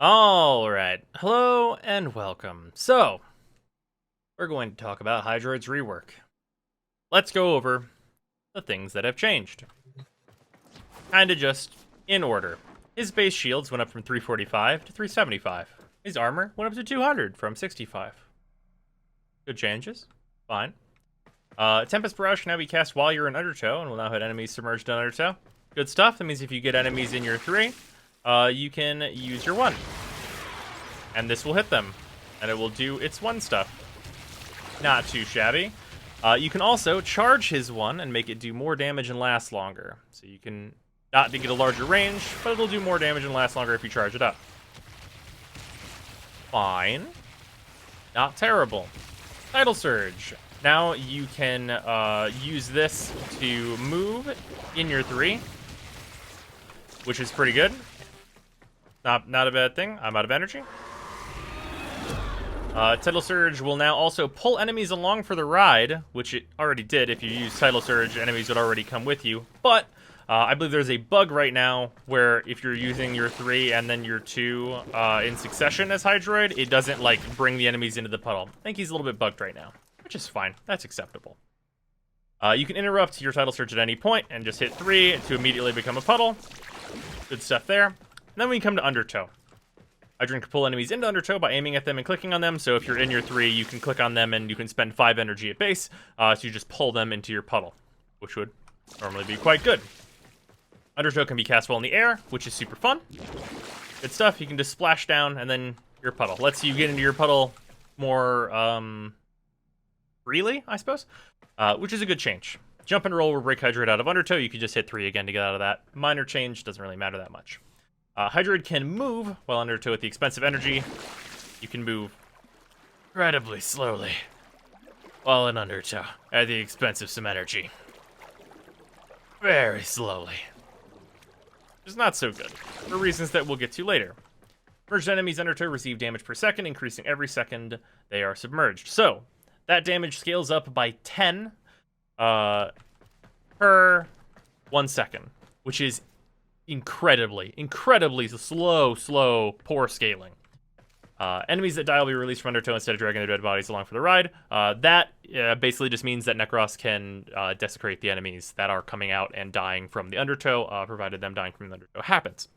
Alright, hello and welcome. So, we're going to talk about Hydroid's Rework. Let's go over the things that have changed. Kinda just in order. His base shields went up from 345 to 375. His armor went up to 200 from 65. Good changes. Fine. Tempest barrage can now be cast while you're in Undertow and will now hit enemies submerged in Undertow. Good stuff. That means if you get enemies in your 3, you can use your 1. And this will hit them. And it will do its 1 stuff. Not too shabby. You can also charge his 1 and make it do more damage and last longer. So you can not to get a larger range, but it'll do more damage and last longer if you charge it up. Fine. Not terrible. Tidal Surge. Now you can use this to move in your 3, which is pretty good. Not a bad thing. I'm out of energy. Tidal Surge will now also pull enemies along for the ride, which it already did. If you use Tidal Surge, enemies would already come with you. But I believe there's a bug right now where if you're using your 3 and then your 2 in succession as Hydroid, it doesn't like bring the enemies into the puddle. I think he's a little bit bugged right now, which is fine. That's acceptable. You can interrupt your Tidal Surge at any point and just hit 3 to immediately become a puddle. Good stuff there. And then we come to Undertow. Hydroid can pull enemies into Undertow by aiming at them and clicking on them. So if you're in your 3, you can click on them and you can spend 5 energy at base. So you just pull them into your puddle, which would normally be quite good. Undertow can be cast while in the air, which is super fun. Good stuff. You can just splash down and then your puddle. Lets you get into your puddle more freely, I suppose, which is a good change. Jump and roll will break Hydroid out of Undertow. You can just hit 3 again to get out of that. Minor change, doesn't really matter that much. Hydroid can move while Undertow at the expense of energy. You can move incredibly slowly while in Undertow at the expense of some energy. Very slowly. Which is not so good, for reasons that we'll get to later. Submerged enemies Undertow receive damage per second, increasing every second they are submerged. So, that damage scales up by 10 per 1 second, which is incredibly slow, poor scaling. Enemies that die will be released from Undertow instead of dragging their dead bodies along for the ride. That basically just means that Necros can desecrate the enemies that are coming out and dying from the Undertow, provided them dying from the Undertow happens.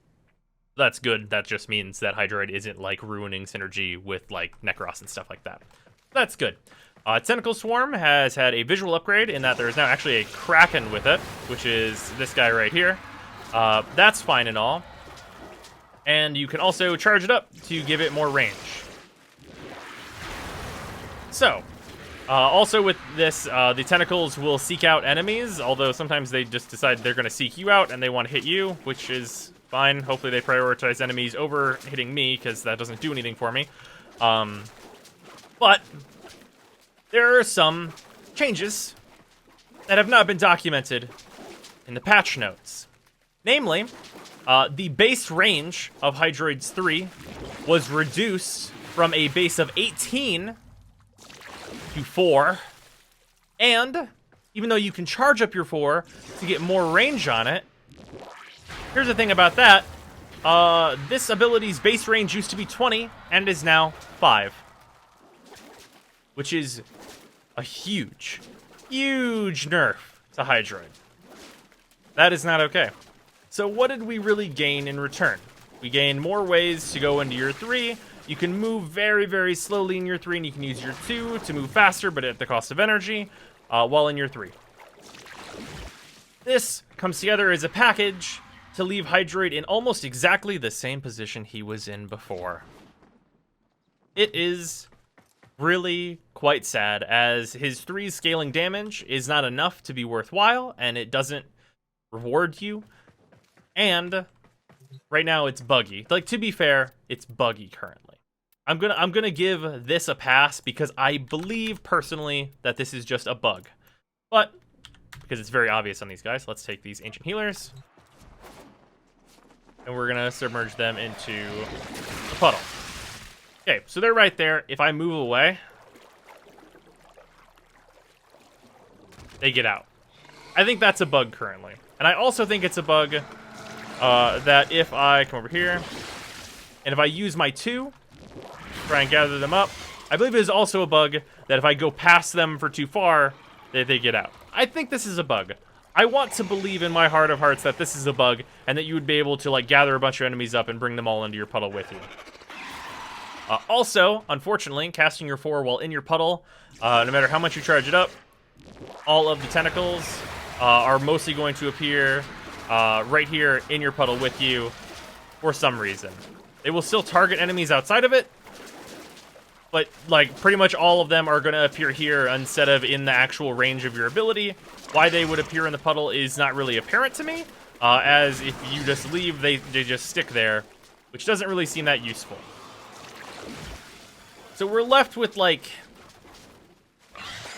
That's good. That just means that Hydroid isn't like ruining synergy with like Necros and stuff like that. That's good. Tentacle Swarm has had a visual upgrade in that there is now actually a Kraken with it, which is this guy right here. That's fine and all. And you can also charge it up to give it more range. So, also with this, the tentacles will seek out enemies, although sometimes they just decide they're going to seek you out and they want to hit you, which is fine. Hopefully they prioritize enemies over hitting me, because that doesn't do anything for me. But there are some changes that have not been documented in the patch notes. Namely, the base range of Hydroid's 3 was reduced from a base of 18 to 4. And even though you can charge up your 4 to get more range on it, here's the thing about that. This ability's base range used to be 20 and is now 5. Which is a huge nerf to Hydroid. That is not okay. So what did we really gain in return? We gained more ways to go into your 3. You can move very slowly in your 3, and you can use your 2 to move faster, but at the cost of energy, while in your 3. This comes together as a package to leave Hydroid in almost exactly the same position he was in before. It is really quite sad, as his 3 scaling damage is not enough to be worthwhile, and it doesn't reward you. And right now it's buggy. Like, to be fair, it's buggy currently. I'm gonna give this a pass because I believe personally that this is just a bug. But because it's very obvious on these guys, let's take these ancient healers and we're gonna submerge them into the puddle. Okay, so they're right there. If I move away, they get out. I think that's a bug currently. And I also think it's a bug that if I come over here And if I use my 2, try and gather them up, I believe it is also a bug that if I go past them for too far, they get out. I think this is a bug. I want to believe in my heart of hearts that this is a bug and that you would be able to like gather a bunch of enemies up and bring them all into your puddle with you. Also, unfortunately, casting your 4 while in your puddle, no matter how much you charge it up, all of the tentacles are mostly going to appear right here in your puddle with you for some reason. They will still target enemies outside of it, but like pretty much all of them are going to appear here instead of in the actual range of your ability. Why they would appear in the puddle is not really apparent to me, as if you just leave, they just stick there, which doesn't really seem that useful. So we're left with like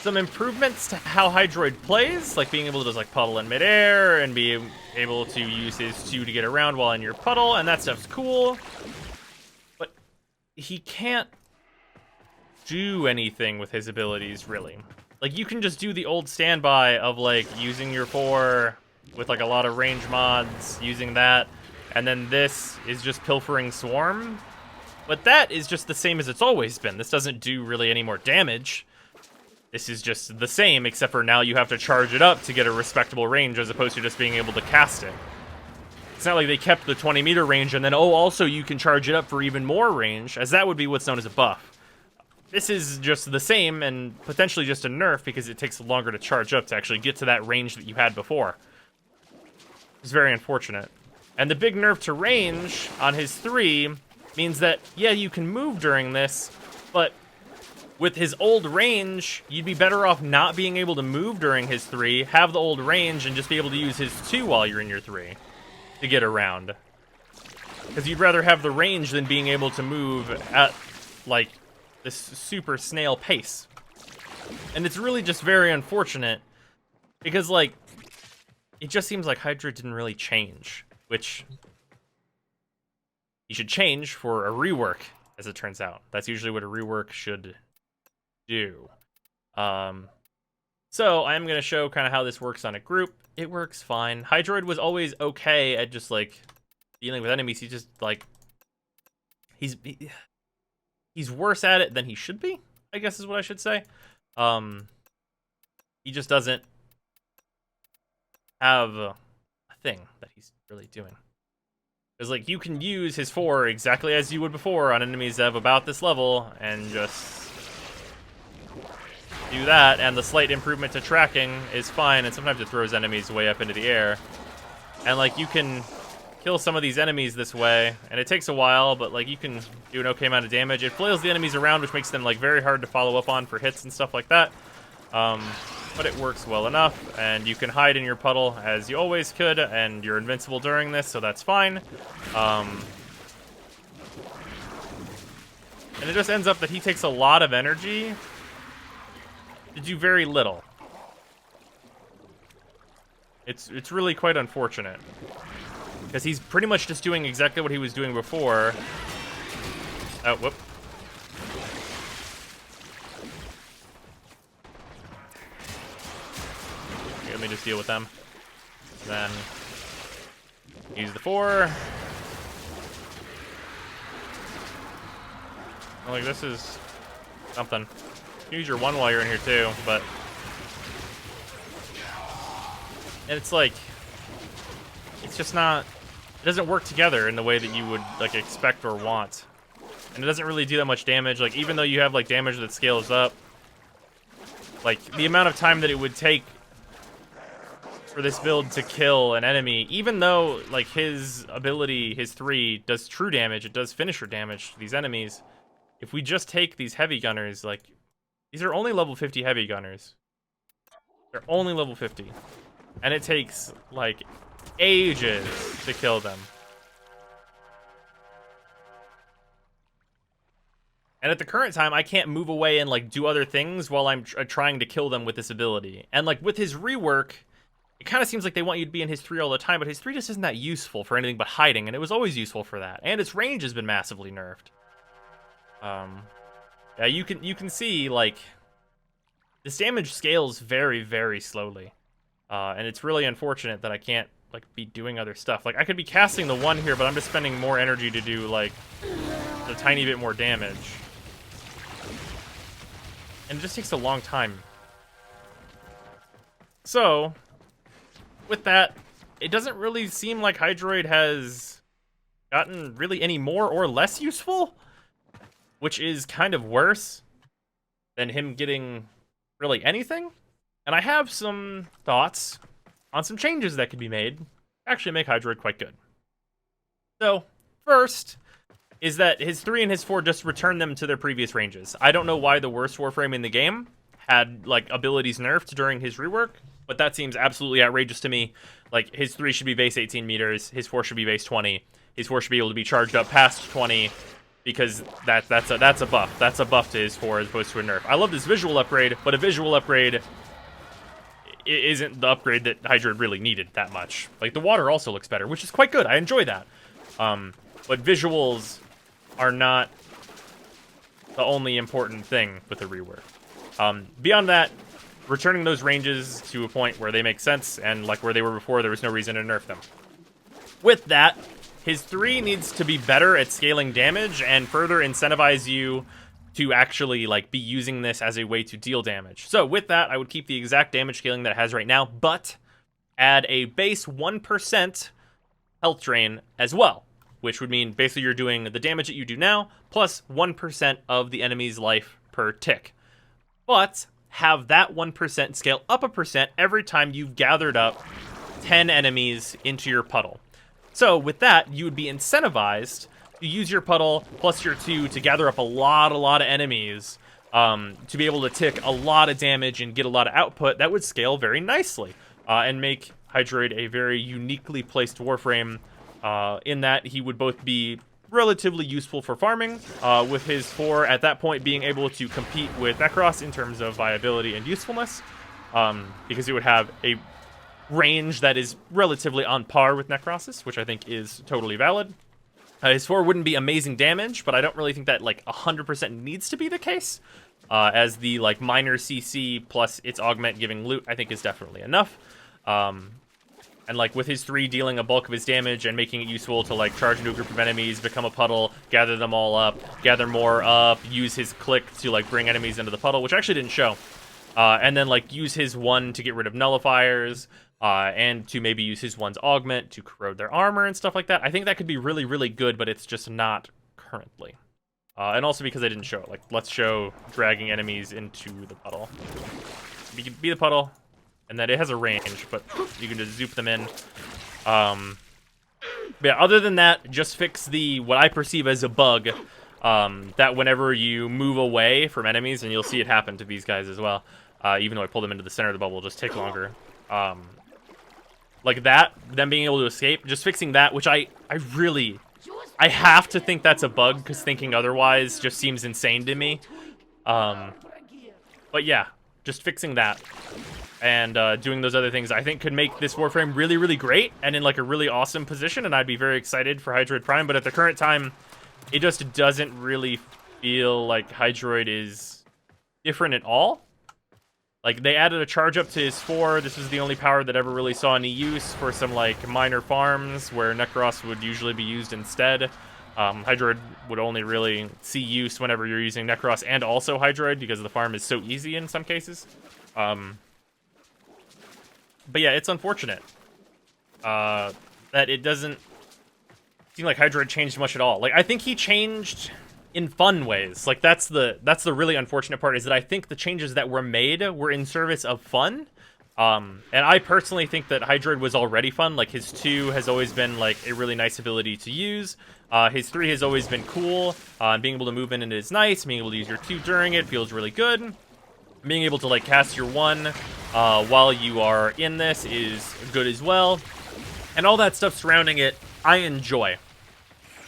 some improvements to how Hydroid plays, like being able to just like puddle in midair and be able to use his 2 to get around while in your puddle, and that stuff's cool. But he can't do anything with his abilities, really. Like, you can just do the old standby of like using your 4 with like a lot of range mods, using that, and then this is just pilfering swarm. But that is just the same as it's always been. This doesn't do really any more damage. This is just the same, except for now you have to charge it up to get a respectable range as opposed to just being able to cast it. It's not like they kept the 20-meter range and then, oh, also you can charge it up for even more range, as that would be what's known as a buff. This is just the same and potentially just a nerf because it takes longer to charge up to actually get to that range that you had before. It's very unfortunate. And the big nerf to range on his 3 means that, yeah, you can move during this, but with his old range, you'd be better off not being able to move during his 3, have the old range, and just be able to use his 2 while you're in your 3 to get around. Because you'd rather have the range than being able to move at, like, this super snail pace. And it's really just very unfortunate, because, like, it just seems like Hydra didn't really change, which he should change for a rework, as it turns out. That's usually what a rework should do. So I'm going to show kind of how this works on a group. It works fine. Hydroid was always okay at just, like, dealing with enemies. He's just, like, he's worse at it than he should be, I guess is what I should say. He just doesn't have a thing that he's really doing. Because, like, you can use his 4 exactly as you would before on enemies of about this level, and just do that, and the slight improvement to tracking is fine, and sometimes it throws enemies way up into the air. And, like, you can kill some of these enemies this way, and it takes a while, but, like, you can do an okay amount of damage. It flails the enemies around, which makes them, like, very hard to follow up on for hits and stuff like that. But it works well enough, and you can hide in your puddle as you always could, and you're invincible during this, so that's fine. And it just ends up that he takes a lot of energy to do very little. It's really quite unfortunate, because he's pretty much just doing exactly what he was doing before. Oh, whoop. Okay, let me just deal with them. Then use the 4. Oh, like, this is something. Use your 1 while you're in here too, but and it's like, it's just not, it doesn't work together in the way that you would like expect or want, and it doesn't really do that much damage. Like, even though you have like damage that scales up, like the amount of time that it would take for this build to kill an enemy, even though like his ability, his 3 does true damage, it does finisher damage to these enemies. If we just take these heavy gunners, like, these are only level 50 heavy gunners. They're only level 50. And it takes, like, ages to kill them. And at the current time, I can't move away and, like, do other things while I'm trying to kill them with this ability. And, like, with his rework, it kind of seems like they want you to be in his 3 all the time, but his 3 just isn't that useful for anything but hiding, and it was always useful for that. And its range has been massively nerfed. Yeah, you can see, like, this damage scales very, very slowly. And it's really unfortunate that I can't, like, be doing other stuff. Like, I could be casting the 1 here, but I'm just spending more energy to do, like, a tiny bit more damage. And it just takes a long time. So, with that, it doesn't really seem like Hydroid has gotten really any more or less useful, which is kind of worse than him getting really anything. And I have some thoughts on some changes that could be made to actually make Hydroid quite good. So, first is that his 3 and his 4 just return them to their previous ranges. I don't know why the worst Warframe in the game had, like, abilities nerfed during his rework, but that seems absolutely outrageous to me. Like, his 3 should be base 18 meters, his 4 should be base 20, his 4 should be able to be charged up past 20, because that's a buff. That's a buff to his 4 as opposed to a nerf. I love this visual upgrade, but a visual upgrade isn't the upgrade that Hydroid really needed that much. Like, the water also looks better, which is quite good. I enjoy that. But visuals are not the only important thing with the rework. Beyond that, returning those ranges to a point where they make sense, and like where they were before, there was no reason to nerf them. With that, his 3 needs to be better at scaling damage and further incentivize you to actually like be using this as a way to deal damage. So with that, I would keep the exact damage scaling that it has right now, but add a base 1% health drain as well, which would mean basically you're doing the damage that you do now plus 1% of the enemy's life per tick. But have that 1% scale up 1% every time you've gathered up 10 enemies into your puddle. So with that, you would be incentivized to use your puddle plus your 2 to gather up a lot of enemies to be able to tick a lot of damage and get a lot of output. That would scale very nicely and make Hydroid a very uniquely placed Warframe in that he would both be relatively useful for farming, with his 4 at that point being able to compete with Necros in terms of viability and usefulness, because he would have a range that is relatively on par with Necrosis, which I think is totally valid. His 4 wouldn't be amazing damage, but I don't really think that like 100% needs to be the case, as the like minor CC plus its augment giving loot I think is definitely enough. And like with his 3 dealing a bulk of his damage and making it useful to like charge into a group of enemies, become a puddle, gather them all up, gather more up, use his click to like bring enemies into the puddle, which actually didn't show. And then like use his 1 to get rid of nullifiers, and to maybe use his 1's augment to corrode their armor and stuff like that. I think that could be really, really good, but it's just not currently. And also because I didn't show it. Like, let's show dragging enemies into the puddle. Be the puddle. And that it has a range, but you can just zoop them in. But yeah, other than that, just fix what I perceive as a bug, that whenever you move away from enemies, and you'll see it happen to these guys as well, even though I pull them into the center of the bubble, it'll just take longer. Like that, them being able to escape, just fixing that, which I have to think that's a bug, because thinking otherwise just seems insane to me. But yeah, just fixing that. And doing those other things, I think could make this Warframe really, really great and in like a really awesome position, and I'd be very excited for Hydroid Prime, but at the current time, it just doesn't really feel like Hydroid is different at all. Like, they added a charge up to his 4. This was the only power that ever really saw any use for some like minor farms where Necros would usually be used instead. Hydroid would only really see use whenever you're using Necros and also Hydroid, because the farm is so easy in some cases. But yeah, it's unfortunate that it doesn't seem like Hydroid changed much at all. Like, I think he changed in fun ways. Like, that's the really unfortunate part, is that I think the changes that were made were in service of fun. And I personally think that Hydroid was already fun. Like, his 2 has always been like a really nice ability to use. His 3 has always been cool. Being able to move in it is nice. Being able to use your 2 during it feels really good. Being able to like cast your 1 while you are in this is good as well. And all that stuff surrounding it, I enjoy.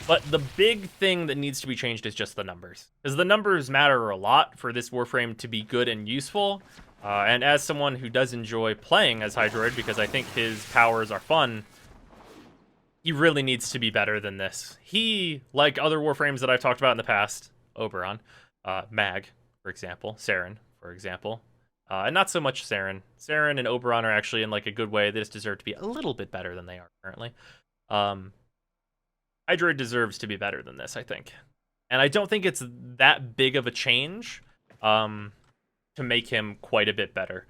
But the big thing that needs to be changed is just the numbers. Because the numbers matter a lot for this Warframe to be good and useful. And as someone who does enjoy playing as Hydroid, because I think his powers are fun, he really needs to be better than this. He, like other Warframes that I've talked about in the past, Oberon, Mag, for example, Saren, for example, and not so much Saren. Saren and Oberon are actually in like a good way. They just deserve to be a little bit better than they are currently. Hydroid deserves to be better than this, I think. And I don't think it's that big of a change to make him quite a bit better.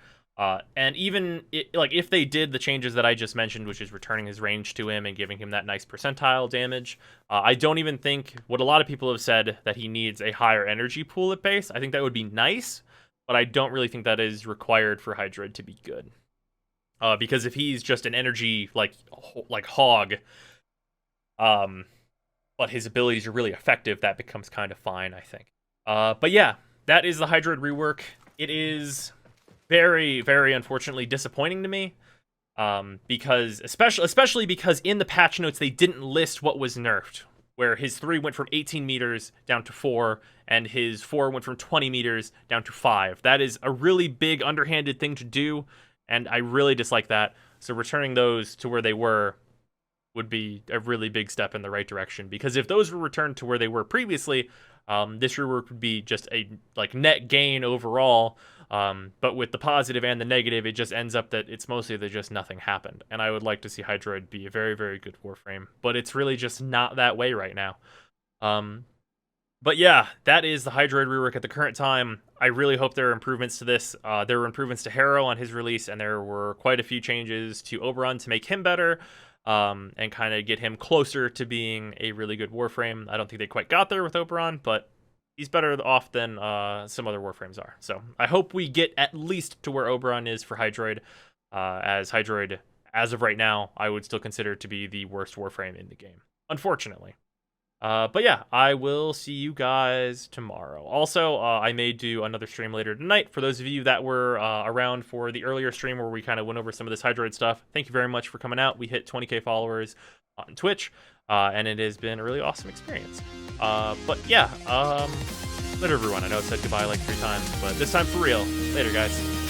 And even like if they did the changes that I just mentioned, which is returning his range to him and giving him that nice percentile damage, I don't even think what a lot of people have said that he needs a higher energy pool at base. I think that would be nice, but I don't really think that is required for Hydroid to be good. Because if he's just an energy like hog, but his abilities are really effective, that becomes kind of fine, I think. But yeah, that is the Hydroid rework. It is very, very unfortunately disappointing to me, because especially because in the patch notes they didn't list what was nerfed, where his 3 went from 18 meters down to 4, and his 4 went from 20 meters down to 5. That is a really big underhanded thing to do, and I really dislike that. So returning those to where they were would be a really big step in the right direction, because if those were returned to where they were previously, this rework would be just a net gain overall. But with the positive and the negative, it just ends up that it's mostly that just nothing happened. And I would like to see Hydroid be a very, very good Warframe, but it's really just not that way right now. But yeah, that is the Hydroid rework at the current time. I really hope there are improvements to this. There were improvements to Harrow on his release, and there were quite a few changes to Oberon to make him better, and kind of get him closer to being a really good Warframe. I don't think they quite got there with Oberon, but he's better off than some other Warframes are. So I hope we get at least to where Oberon is for Hydroid, as Hydroid, as of right now, I would still consider to be the worst Warframe in the game, unfortunately. But yeah, I will see you guys tomorrow. Also, I may do another stream later tonight. For those of you that were around for the earlier stream where we kind of went over some of this Hydroid stuff, thank you very much for coming out. We hit 20k followers on Twitch, and it has been a really awesome experience. But yeah, later everyone. I know I've said goodbye like 3 times, but this time for real. Later, guys.